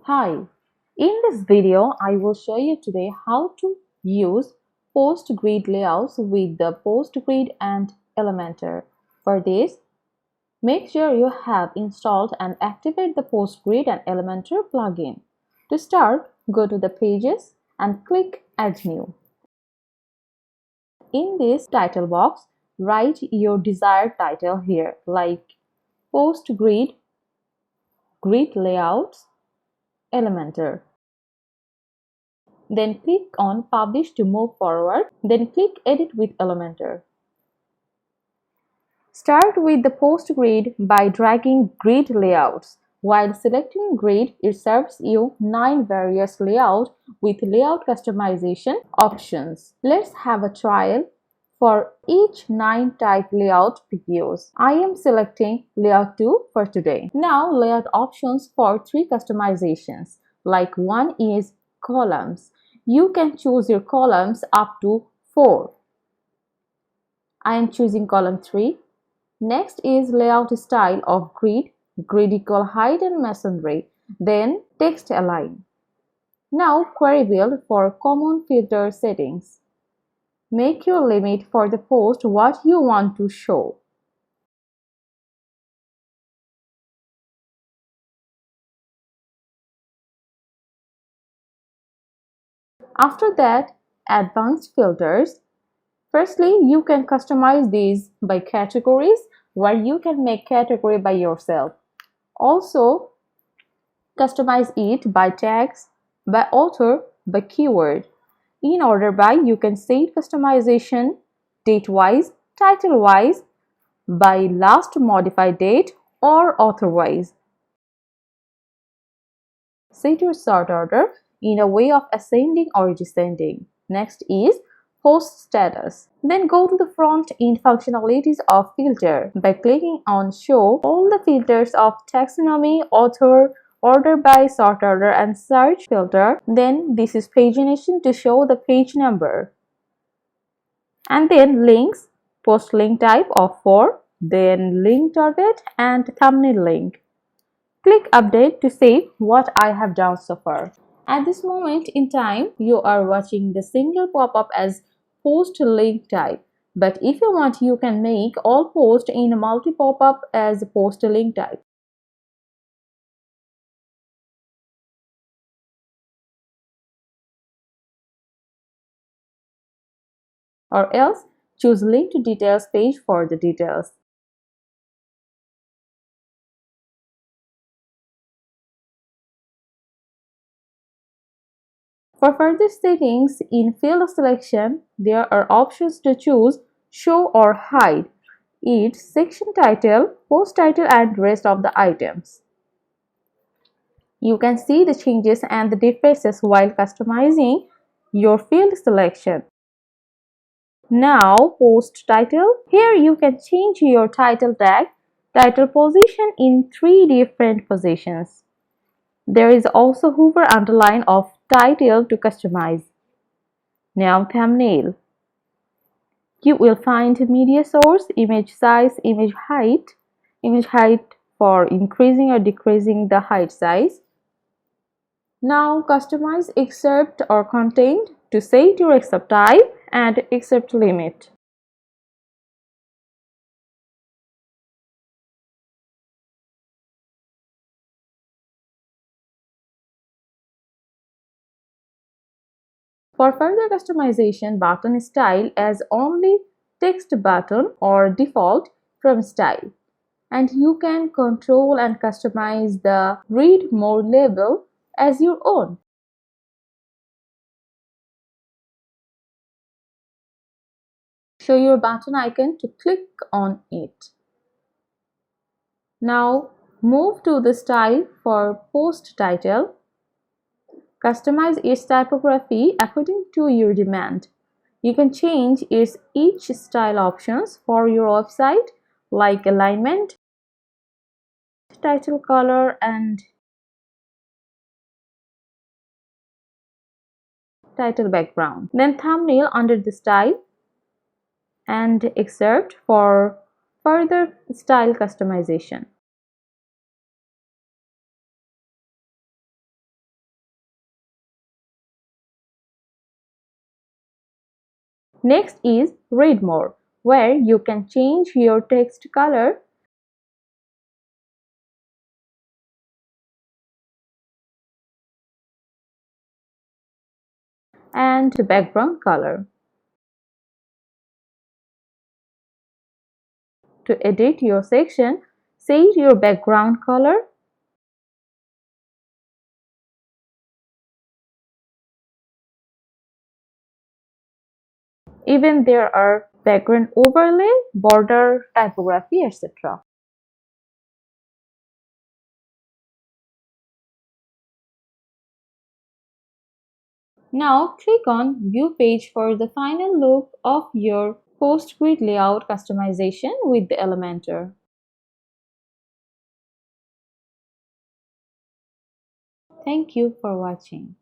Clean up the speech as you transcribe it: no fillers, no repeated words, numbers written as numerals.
Hi, in this video I will show you today how to use Post Grid layouts with the Post Grid and Elementor. For this, make sure you have installed and activate the Post Grid and Elementor plugin. To start, go to the Pages and click Add New. In this title box, write your desired title here like Post Grid, Grid Layouts, Elementor. Then click on Publish to move forward. Then click Edit with Elementor. Start with the Post Grid by dragging Grid Layouts. While selecting Grid, it serves you 9 various layouts with layout customization options. Let's have a trial for each 9 type layout previews. I am selecting Layout 2 for today. Now layout options for 3 customizations. Like one is columns. You can choose your columns up to 4. I am choosing column 3. Next is layout style of grid, grid equal height and masonry, then text align. Now query build for common filter settings. Make your limit for the post what you want to show. After that, advanced filters. Firstly, you can customize these by categories where you can make category by yourself. Also, customize it by tags, by author, by keyword. In order by, you can set customization date-wise, title-wise, by last modified date or author-wise. Set your sort order in a way of ascending or descending. Next is post status. Then go to the front end functionalities of filter by clicking on show all the filters of taxonomy, author, order by, sort order and search filter. Then this is pagination to show the page number. And then links, post link type of 4, then link target and thumbnail link. Click update to save what I have done so far. At this moment in time, you are watching the single pop-up as post link type. But if you want, you can make all posts in a multi pop-up as post link type. Or else, choose link to details page for the details. For further settings in field selection, there are options to choose show or hide its section title, post title and rest of the items. You can see the changes and the differences while customizing your field selection. Now post title. Here you can change your title tag, title position in 3 different positions. There is also hover underline of title to customize. Now thumbnail. You will find media source, image size, image height for increasing or decreasing the height size. Now customize excerpt or content to set your excerpt type and excerpt limit. For further customization, button style as only text button or default from style. And you can control and customize the read more label as your own. Show your button icon to click on it. Now move to the style for post title. Customize its typography according to your demand. You can change each style options for your website like alignment, title color and title background. Then thumbnail under the style and excerpt for further style customization. Next is Read More, where you can change your text color and background color. To edit your section, set your background color. Even there are background overlay, border, typography, etc. Now click on View Page for the final look of your Post Grid layout customization with the Elementor. Thank you for watching.